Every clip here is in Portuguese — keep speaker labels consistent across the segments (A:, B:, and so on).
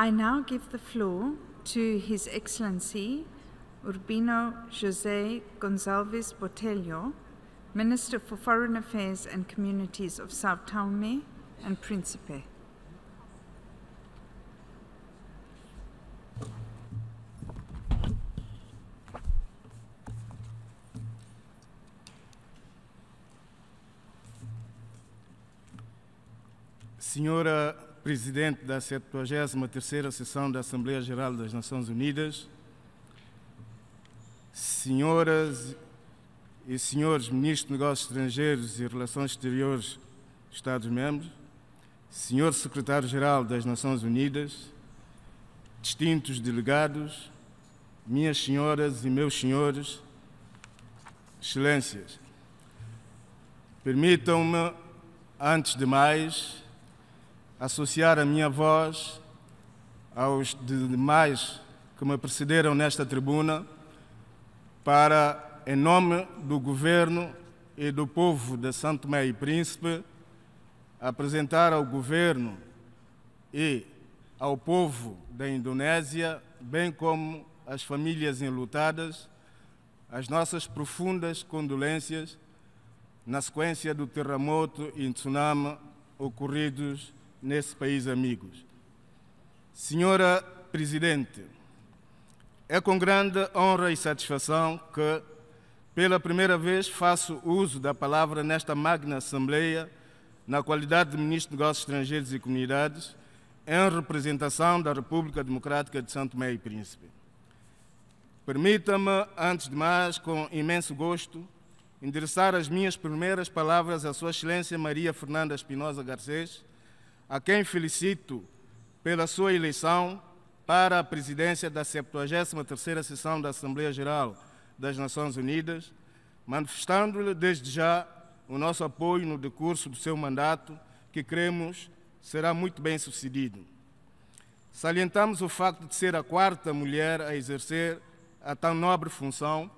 A: I now give the floor to His Excellency Urbino José Gonçalves Botelho, Minister for Foreign Affairs and Communities of Sao Tome and Príncipe.
B: Senhora Presidente da 73ª Sessão da Assembleia Geral das Nações Unidas, senhoras e senhores Ministros de Negócios Estrangeiros e Relações Exteriores dos Estados-membros, senhor Secretário-Geral das Nações Unidas, distintos delegados, minhas senhoras e meus senhores, excelências, permitam-me, antes de mais, associar a minha voz aos demais que me precederam nesta tribuna para, em nome do Governo e do povo de São Tomé e Príncipe, apresentar ao Governo e ao povo da Indonésia, bem como às famílias enlutadas, as nossas profundas condolências na sequência do terremoto e tsunami ocorridos nesse país amigos. Senhora Presidente, é com grande honra e satisfação que, pela primeira vez, faço uso da palavra nesta magna Assembleia, na qualidade de Ministro de Negócios Estrangeiros e Comunidades, em representação da República Democrática de São Tomé e Príncipe. Permita-me, antes de mais, com imenso gosto, endereçar as minhas primeiras palavras à Sua Excelência Maria Fernanda Espinosa Garcês, a quem felicito pela sua eleição para a presidência da 73ª Sessão da Assembleia Geral das Nações Unidas, manifestando-lhe desde já o nosso apoio no decurso do seu mandato, que cremos será muito bem sucedido. Salientamos o facto de ser a quarta mulher a exercer a tão nobre função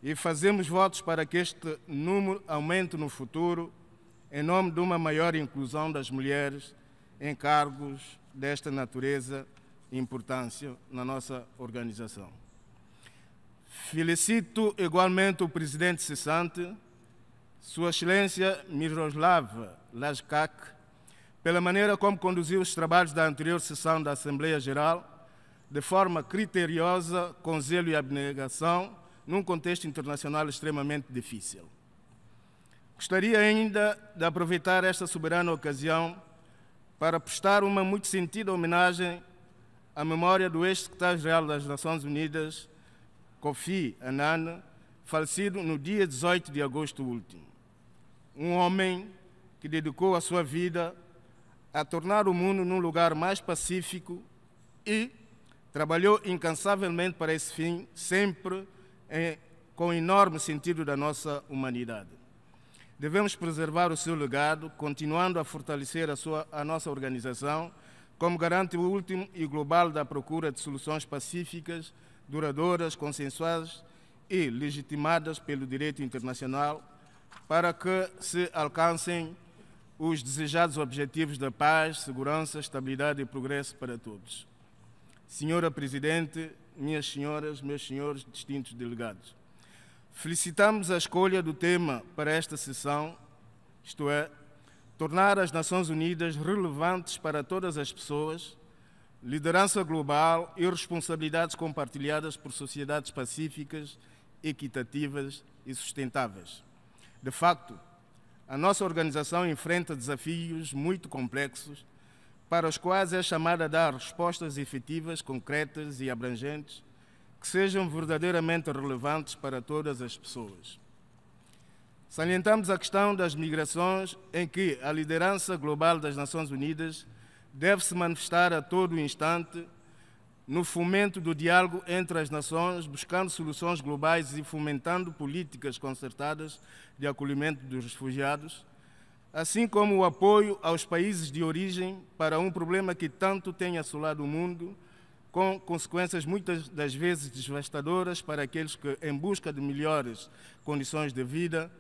B: e fazemos votos para que este número aumente no futuro, em nome de uma maior inclusão das mulheres em cargos desta natureza e importância na nossa organização. Felicito igualmente o Presidente cessante, Sua Excelência Miroslav Lajčák, pela maneira como conduziu os trabalhos da anterior sessão da Assembleia Geral, de forma criteriosa, com zelo e abnegação, num contexto internacional extremamente difícil. Gostaria ainda de aproveitar esta soberana ocasião para prestar uma muito sentida homenagem à memória do ex-secretário-geral das Nações Unidas, Kofi Annan, falecido no dia 18 de agosto último. Um homem que dedicou a sua vida a tornar o mundo num lugar mais pacífico e trabalhou incansavelmente para esse fim, sempre com enorme sentido da nossa humanidade. Devemos preservar o seu legado, continuando a fortalecer a nossa organização, como garante último e global da procura de soluções pacíficas, duradouras, consensuais e legitimadas pelo direito internacional, para que se alcancem os desejados objetivos da paz, segurança, estabilidade e progresso para todos. Senhora Presidente, minhas senhoras, meus senhores distintos delegados, felicitamos a escolha do tema para esta sessão, isto é, tornar as Nações Unidas relevantes para todas as pessoas, liderança global e responsabilidades compartilhadas por sociedades pacíficas, equitativas e sustentáveis. De facto, a nossa organização enfrenta desafios muito complexos, para os quais é chamada a dar respostas efetivas, concretas e abrangentes, que sejam verdadeiramente relevantes para todas as pessoas. Salientamos a questão das migrações, em que a liderança global das Nações Unidas deve se manifestar a todo instante no fomento do diálogo entre as nações, buscando soluções globais e fomentando políticas concertadas de acolhimento dos refugiados, assim como o apoio aos países de origem para um problema que tanto tem assolado o mundo, com consequências muitas das vezes devastadoras para aqueles que, em busca de melhores condições de vida,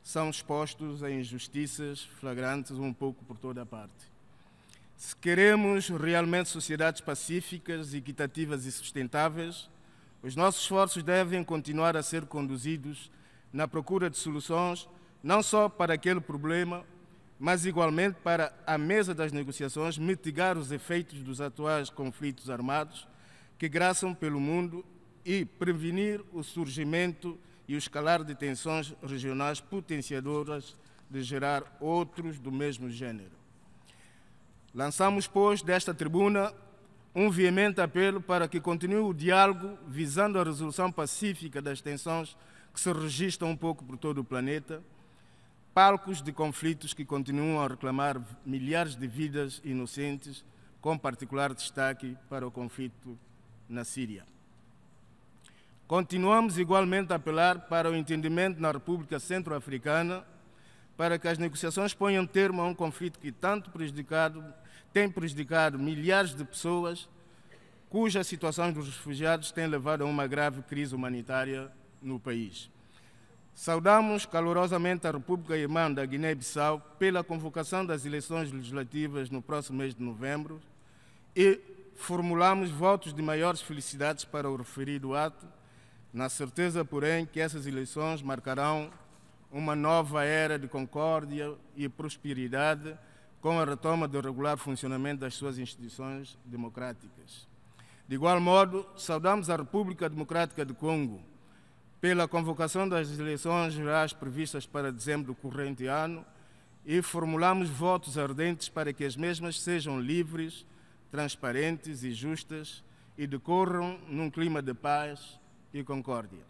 B: são expostos a injustiças flagrantes um pouco por toda a parte. Se queremos realmente sociedades pacíficas, equitativas e sustentáveis, os nossos esforços devem continuar a ser conduzidos na procura de soluções, não só para aquele problema, mas igualmente para a mesa das negociações mitigar os efeitos dos atuais conflitos armados que graçam pelo mundo e prevenir o surgimento e o escalar de tensões regionais potenciadoras de gerar outros do mesmo gênero. Lançamos, pois, desta tribuna um veemente apelo para que continue o diálogo visando a resolução pacífica das tensões que se registram um pouco por todo o planeta, palcos de conflitos que continuam a reclamar milhares de vidas inocentes, com particular destaque para o conflito na Síria. Continuamos igualmente a apelar para o entendimento na República Centro-Africana para que as negociações ponham termo a um conflito que tem prejudicado milhares de pessoas, cuja situação dos refugiados tem levado a uma grave crise humanitária no país. Saudamos calorosamente a República Irmã da Guiné-Bissau pela convocação das eleições legislativas no próximo mês de novembro e formulamos votos de maiores felicidades para o referido ato, na certeza, porém, que essas eleições marcarão uma nova era de concórdia e prosperidade com a retoma do regular funcionamento das suas instituições democráticas. De igual modo, saudamos a República Democrática do Congo pela convocação das eleições gerais previstas para dezembro do corrente ano e formulamos votos ardentes para que as mesmas sejam livres, transparentes e justas e decorram num clima de paz e concórdia.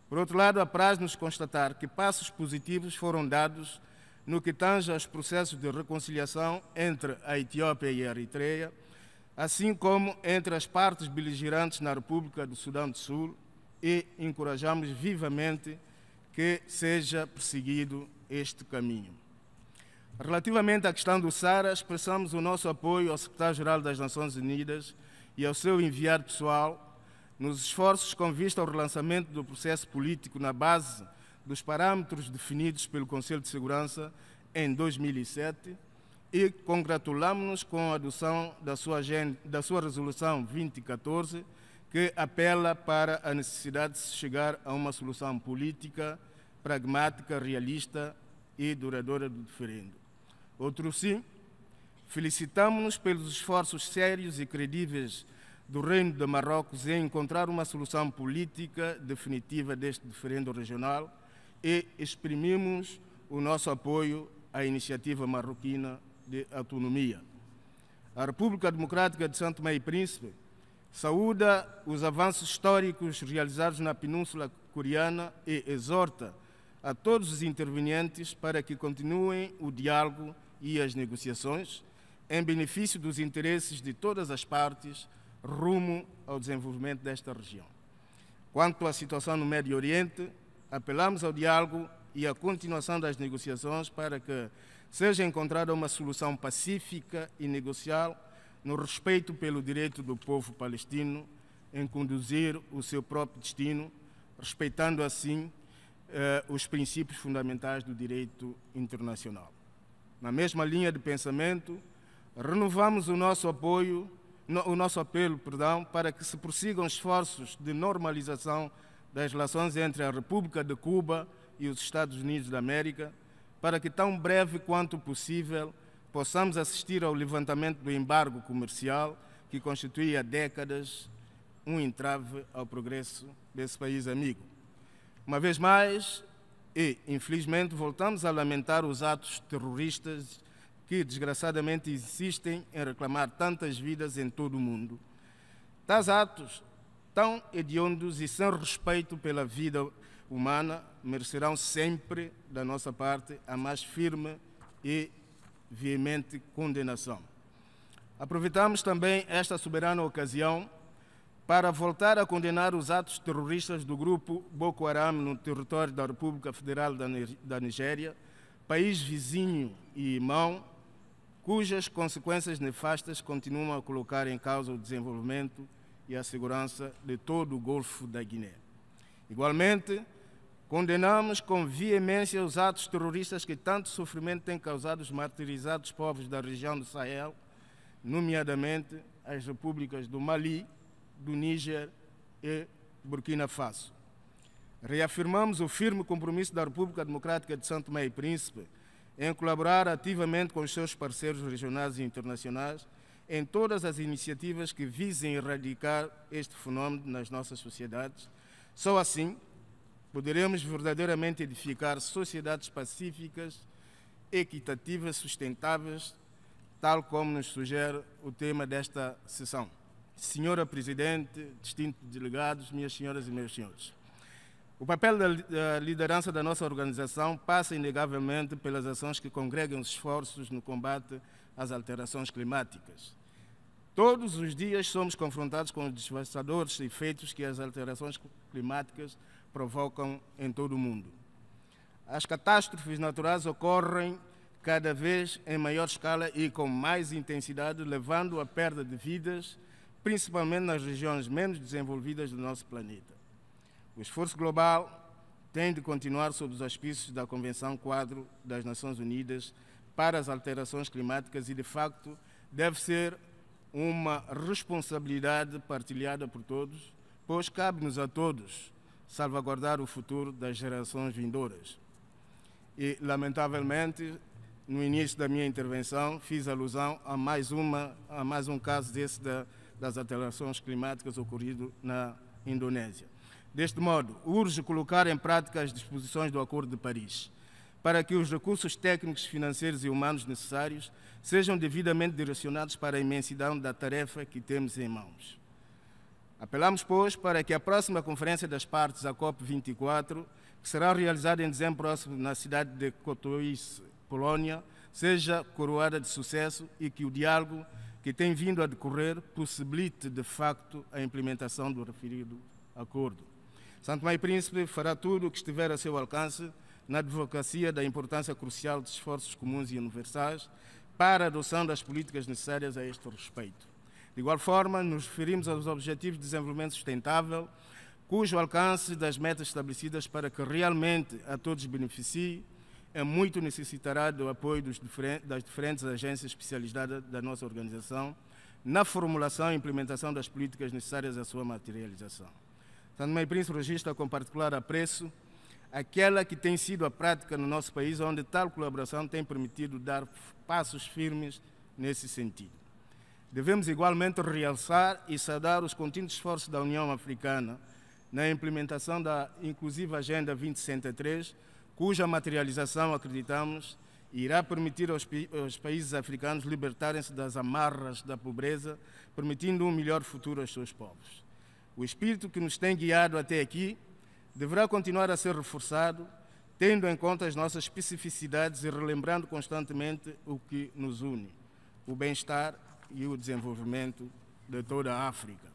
B: Por outro lado, apraz-nos constatar que passos positivos foram dados no que tange aos processos de reconciliação entre a Etiópia e a Eritreia, assim como entre as partes beligerantes na República do Sudão do Sul, e encorajamos vivamente que seja perseguido este caminho. Relativamente à questão do Saara, expressamos o nosso apoio ao Secretário-Geral das Nações Unidas e ao seu enviado pessoal nos esforços com vista ao relançamento do processo político na base dos parâmetros definidos pelo Conselho de Segurança em 2007 e congratulamos-nos com a adoção da sua resolução 2014, que apela para a necessidade de se chegar a uma solução política, pragmática, realista e duradoura do diferendo. Outro sim, felicitamos-nos pelos esforços sérios e credíveis do Reino de Marrocos em encontrar uma solução política definitiva deste diferendo regional e exprimimos o nosso apoio à iniciativa marroquina de autonomia. A República Democrática de São Tomé e Príncipe saúda os avanços históricos realizados na Península Coreana e exorta a todos os intervenientes para que continuem o diálogo e as negociações em benefício dos interesses de todas as partes rumo ao desenvolvimento desta região. Quanto à situação no Médio Oriente, apelamos ao diálogo e à continuação das negociações para que seja encontrada uma solução pacífica e negocial no respeito pelo direito do povo palestino em conduzir o seu próprio destino, respeitando assim os princípios fundamentais do direito internacional. Na mesma linha de pensamento, renovamos o nosso apelo, para que se prossigam esforços de normalização das relações entre a República de Cuba e os Estados Unidos da América, para que tão breve quanto possível possamos assistir ao levantamento do embargo comercial que constitui há décadas um entrave ao progresso desse país amigo. Uma vez mais, e infelizmente, voltamos a lamentar os atos terroristas que desgraçadamente insistem em reclamar tantas vidas em todo o mundo. Tais atos tão hediondos e sem respeito pela vida humana merecerão sempre, da nossa parte, a mais firme e veemente condenação. Aproveitamos também esta soberana ocasião para voltar a condenar os atos terroristas do grupo Boko Haram no território da República Federal da Nigéria, país vizinho e irmão, cujas consequências nefastas continuam a colocar em causa o desenvolvimento e a segurança de todo o Golfo da Guiné. Igualmente, condenamos com veemência os atos terroristas que tanto sofrimento têm causado os martirizados povos da região do Sahel, nomeadamente as repúblicas do Mali, do Níger e Burkina Faso. Reafirmamos o firme compromisso da República Democrática de São Tomé e Príncipe em colaborar ativamente com os seus parceiros regionais e internacionais em todas as iniciativas que visem erradicar este fenómeno nas nossas sociedades. Só assim poderemos verdadeiramente edificar sociedades pacíficas, equitativas, sustentáveis, tal como nos sugere o tema desta sessão. Senhora Presidente, distintos delegados, minhas senhoras e meus senhores, o papel da liderança da nossa organização passa inegavelmente pelas ações que congregam os esforços no combate às alterações climáticas. Todos os dias somos confrontados com os devastadores efeitos que as alterações climáticas provocam em todo o mundo. As catástrofes naturais ocorrem cada vez em maior escala e com mais intensidade, levando à perda de vidas, principalmente nas regiões menos desenvolvidas do nosso planeta. O esforço global tem de continuar sob os auspícios da Convenção Quadro das Nações Unidas para as Alterações Climáticas e, de facto, deve ser uma responsabilidade partilhada por todos, pois cabe-nos a todos salvaguardar o futuro das gerações vindouras. E, lamentavelmente, no início da minha intervenção, fiz alusão a mais um caso desse das alterações climáticas ocorrido na Indonésia. Deste modo, urge colocar em prática as disposições do Acordo de Paris, para que os recursos técnicos, financeiros e humanos necessários sejam devidamente direcionados para a imensidão da tarefa que temos em mãos. Apelamos, pois, para que a próxima Conferência das Partes, a COP24, que será realizada em dezembro próximo na cidade de Katowice, Polónia, seja coroada de sucesso e que o diálogo que tem vindo a decorrer possibilite, de facto, a implementação do referido acordo. São Tomé e Príncipe fará tudo o que estiver a seu alcance na advocacia da importância crucial de esforços comuns e universais para a adoção das políticas necessárias a este respeito. De igual forma, nos referimos aos Objetivos de Desenvolvimento Sustentável, cujo alcance das metas estabelecidas para que realmente a todos beneficie, muito necessitará do apoio das diferentes agências especializadas da nossa organização na formulação e implementação das políticas necessárias à sua materialização. São Tomé e Príncipe registra com particular apreço aquela que tem sido a prática no nosso país, onde tal colaboração tem permitido dar passos firmes nesse sentido. Devemos igualmente realçar e saudar os contínuos esforços da União Africana na implementação da inclusiva Agenda 2063, cuja materialização, acreditamos, irá permitir aos países africanos libertarem-se das amarras da pobreza, permitindo um melhor futuro aos seus povos. O espírito que nos tem guiado até aqui deverá continuar a ser reforçado, tendo em conta as nossas especificidades e relembrando constantemente o que nos une, o bem-estar e o desenvolvimento de toda a África.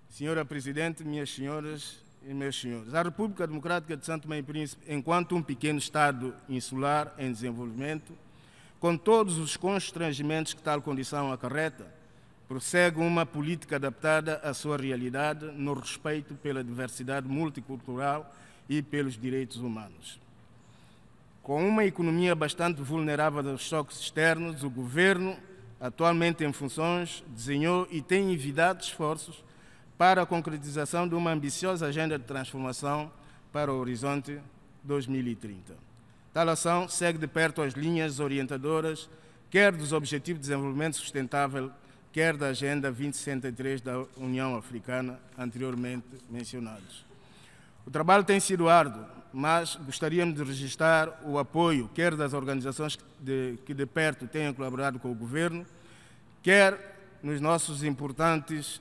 B: Senhora Presidente, minhas senhoras e meus senhores, a República Democrática de São Tomé e Príncipe, enquanto um pequeno Estado insular em desenvolvimento, com todos os constrangimentos que tal condição acarreta, prossegue uma política adaptada à sua realidade no respeito pela diversidade multicultural e pelos direitos humanos. Com uma economia bastante vulnerável aos choques externos, o Governo, atualmente em funções, desenhou e tem envidado esforços para a concretização de uma ambiciosa agenda de transformação para o horizonte 2030. Tal ação segue de perto as linhas orientadoras, quer dos Objetivos de Desenvolvimento Sustentável, quer da Agenda 2063 da União Africana, anteriormente mencionados. O trabalho tem sido árduo, mas gostaríamos de registrar o apoio, quer das organizações que de perto tenham colaborado com o Governo, quer nos nossos importantes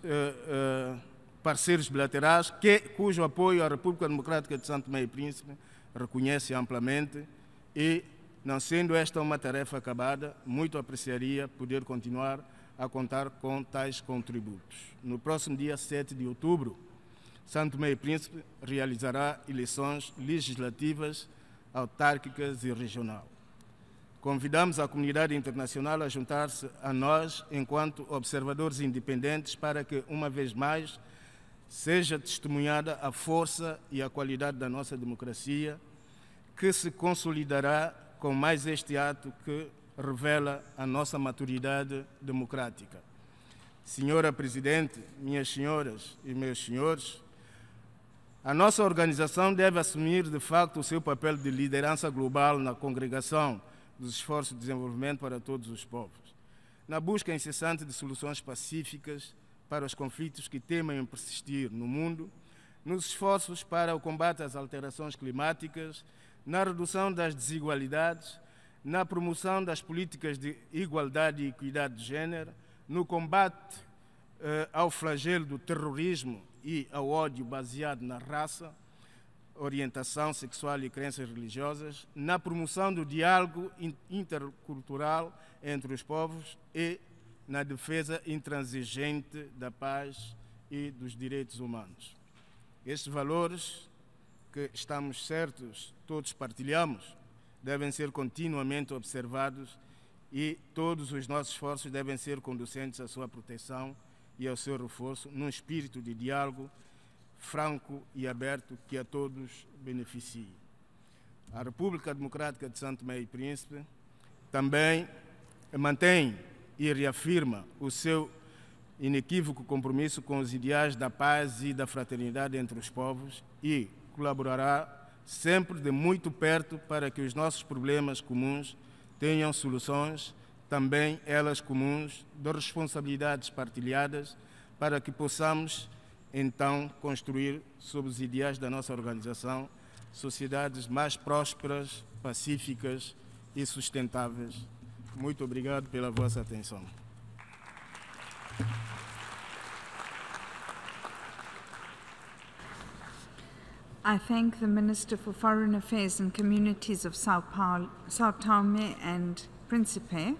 B: parceiros bilaterais, cujo apoio a República Democrática de São Tomé e Príncipe reconhece amplamente e, não sendo esta uma tarefa acabada, muito apreciaria poder continuar a contar com tais contributos. No próximo dia 7 de outubro, São Tomé e Príncipe realizará eleições legislativas, autárquicas e regional. Convidamos a comunidade internacional a juntar-se a nós enquanto observadores independentes para que, uma vez mais, seja testemunhada a força e a qualidade da nossa democracia, que se consolidará com mais este ato que revela a nossa maturidade democrática. Senhora Presidente, minhas senhoras e meus senhores, a nossa organização deve assumir, de facto, o seu papel de liderança global na congregação dos esforços de desenvolvimento para todos os povos, na busca incessante de soluções pacíficas para os conflitos que temem persistir no mundo, nos esforços para o combate às alterações climáticas, na redução das desigualdades, na promoção das políticas de igualdade e equidade de gênero, no combate ao flagelo do terrorismo e ao ódio baseado na raça, orientação sexual e crenças religiosas, na promoção do diálogo intercultural entre os povos e na defesa intransigente da paz e dos direitos humanos. Estes valores, que estamos certos, todos partilhamos, devem ser continuamente observados e todos os nossos esforços devem ser conducentes à sua proteção e ao seu reforço, num espírito de diálogo franco e aberto que a todos beneficie. A República Democrática de São Tomé e Príncipe também mantém e reafirma o seu inequívoco compromisso com os ideais da paz e da fraternidade entre os povos e colaborará sempre de muito perto para que os nossos problemas comuns tenham soluções, também elas comuns, de responsabilidades partilhadas, para que possamos então construir, sob os ideais da nossa organização, sociedades mais prósperas, pacíficas e sustentáveis. Muito obrigado pela vossa atenção.
A: I thank the Minister for Foreign Affairs and Communities of Sao Tome and Principe